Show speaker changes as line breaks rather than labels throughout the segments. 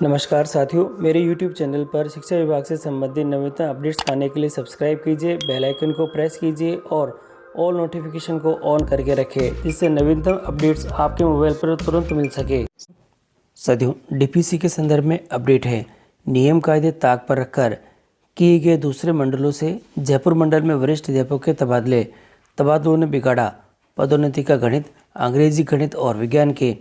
नमस्कार साथियों, मेरे YouTube चैनल पर शिक्षा विभाग से संबंधित नवीनतम अपडेट्स पाने के लिए सब्सक्राइब कीजिए, बेल आइकन को प्रेस कीजिए और ऑल नोटिफिकेशन को ऑन करके रखें, जिससे नवीनतम अपडेट्स आपके मोबाइल पर तुरंत मिल सके। साथियों, डीपीसी के संदर्भ में अपडेट है। नियम कायदे ताक पर रखकर किए गए दूसरे मंडलों से जयपुर मंडल में वरिष्ठ अध्यापकों के तबादलों ने बिगाड़ा पदोन्नति का गणित। अंग्रेजी, गणित और विज्ञान के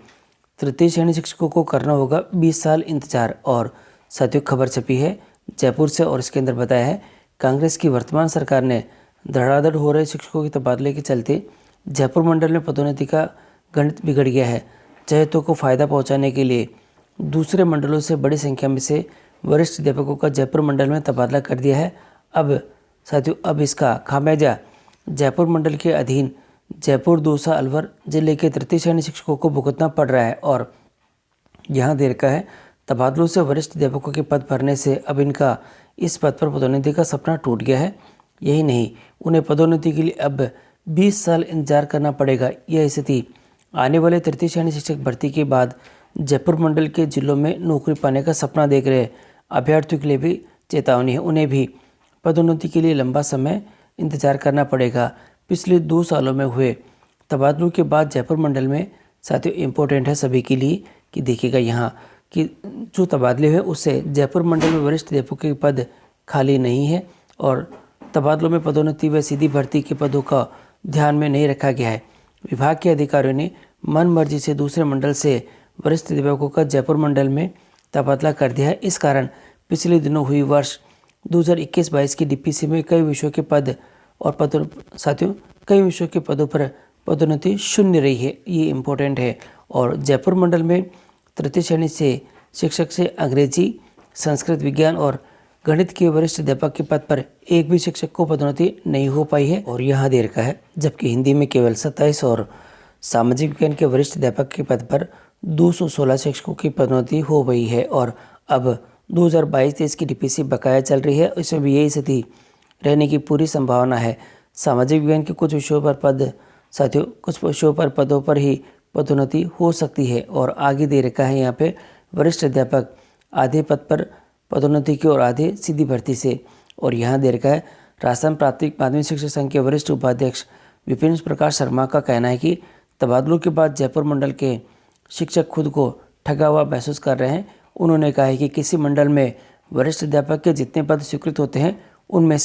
तृतीय श्रेणी शिक्षकों को करना होगा 20 साल इंतजार। और साथियों, खबर छपी है जयपुर से और इसके अंदर बताया है कांग्रेस की वर्तमान सरकार ने धड़ाधड़ हो रहे शिक्षकों के तबादले के चलते जयपुर मंडल में पदोन्नति का गणित बिगड़ गया है। चहेतों को फायदा पहुंचाने के लिए दूसरे मंडलों से बड़ी संख्या में से वरिष्ठ अध्यापकों का जयपुर मंडल में तबादला कर दिया है। अब साथियों, अब इसका खामियाजा जयपुर मंडल के अधीन जयपुर, दौसा, अलवर जिले के तृतीय श्रेणी शिक्षकों को भुगतना पड़ रहा है। और यहाँ देर का है, तबादलों से वरिष्ठ अध्यापकों के पद भरने से अब इनका इस पद पर पदोन्नति का सपना टूट गया है। यही नहीं, उन्हें पदोन्नति के लिए अब 20 साल इंतजार करना पड़ेगा। यह स्थिति आने वाले तृतीय श्रेणी शिक्षक भर्ती के बाद जयपुर मंडल के जिलों में नौकरी पाने का सपना देख रहे अभ्यर्थियों के लिए भी चेतावनी है। उन्हें भी पदोन्नति के लिए लंबा समय इंतजार करना पड़ेगा। पिछले 2 सालों में हुए तबादलों के बाद जयपुर मंडल में साथियों इम्पोर्टेंट है सभी के लिए कि देखिएगा यहाँ कि जो तबादले हुए उससे जयपुर मंडल में वरिष्ठ अध्यापकों के पद खाली नहीं है और तबादलों में पदोन्नति व सीधी भर्ती के पदों का ध्यान में नहीं रखा गया है। विभाग के अधिकारियों ने मन मर्जी से दूसरे मंडल से वरिष्ठ अध्यापकों का जयपुर मंडल में तबादला कर दिया है। इस कारण पिछले दिनों हुई वर्ष 2021-22 की डीपीसी में कई विषयों के पद और साथियों कई विषयों के पदों पर पदोन्नति शून्य रही है। ये इम्पोर्टेंट है। और जयपुर मंडल में तृतीय श्रेणी से शिक्षक से अंग्रेजी, संस्कृत, विज्ञान और गणित के वरिष्ठ अध्यापक के पद पर एक भी शिक्षक को पदोन्नति नहीं हो पाई है और यहाँ देर का है, जबकि हिंदी में केवल 27 और सामाजिक विज्ञान के वरिष्ठ अध्यापक के पद पर 216 शिक्षकों की पदोन्नति हो गई है। और अब 2022-23 की डीपीसी बकाया चल रही है, इसमें भी यही स्थिति रहने की पूरी संभावना है। सामाजिक विज्ञान के कुछ विषयों पर पद साथियों कुछ विषयों पर पदों पर ही पदोन्नति हो सकती है और आगे दे रखा है यहाँ पे वरिष्ठ अध्यापक आधे पद पर पदोन्नति की और आधे सीधी भर्ती से। और यहाँ दे रखा है राजस्थान प्राथमिक माध्यमिक शिक्षक संघ के वरिष्ठ उपाध्यक्ष विपिन प्रकाश शर्मा का कहना है कि तबादलों के बाद जयपुर मंडल के शिक्षक खुद को ठगा हुआ महसूस कर रहे हैं। उन्होंने कहा है कि किसी मंडल में वरिष्ठ अध्यापक के जितने पद स्वीकृत होते हैं उनमें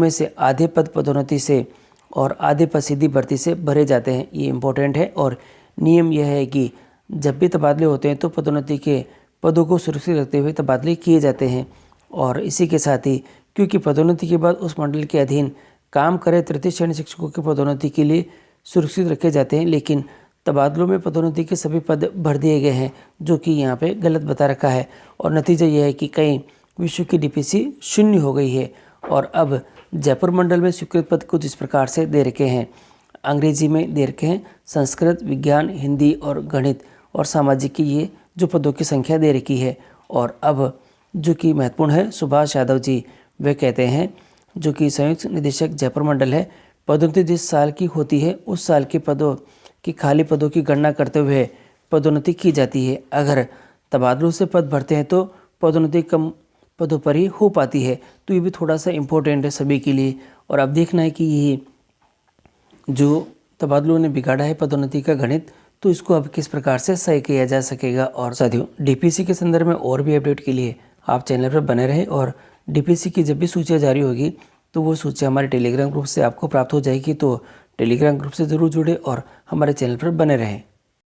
से आधे पद पदोन्नति से और आधे पद सीधी भर्ती से भरे जाते हैं। ये इम्पोर्टेंट है। और नियम यह है कि जब भी तबादले होते हैं तो पदोन्नति के पदों को सुरक्षित रखते हुए तबादले किए जाते हैं। और इसी के साथ ही क्योंकि पदोन्नति के बाद उस मंडल के अधीन काम करे तृतीय श्रेणी शिक्षकों की पदोन्नति के लिए सुरक्षित रखे जाते हैं, लेकिन तबादलों में पदोन्नति के सभी पद भर दिए गए हैं, जो कि यहाँ पे गलत बता रखा है। और नतीजा यह है कि कई विषयों की डीपीसी शून्य हो गई है। और अब जयपुर मंडल में स्वीकृत पद कुछ इस प्रकार से दे रखे हैं। अंग्रेजी में दे रखे हैं संस्कृत, विज्ञान, हिंदी और गणित और सामाजिक की ये जो पदों की संख्या दे रखी है। और अब जो कि महत्वपूर्ण है, सुभाष यादव जी वे कहते हैं, जो कि संयुक्त निदेशक जयपुर मंडल है, पदोन्नति जिस साल की होती है उस साल के पदों की खाली पदों की गणना करते हुए पदोन्नति की जाती है। अगर तबादलों से पद भरते हैं तो पदोन्नति कम पदों पर ही हो पाती है। तो ये भी थोड़ा सा इम्पोर्टेंट है सभी के लिए। और अब देखना है कि ये जो तबादलों ने बिगाड़ा है पदोन्नति का गणित, तो इसको अब किस प्रकार से सही किया जा सकेगा। और साथियों, डीपीसी के संदर्भ में और भी अपडेट के लिए आप चैनल पर बने रहें और डीपीसी की जब भी सूचियाँ जारी होगी तो वो सूचियाँ हमारे टेलीग्राम ग्रुप से आपको प्राप्त हो जाएगी। तो टेलीग्राम ग्रुप से ज़रूर जुड़े और हमारे चैनल पर बने रहें।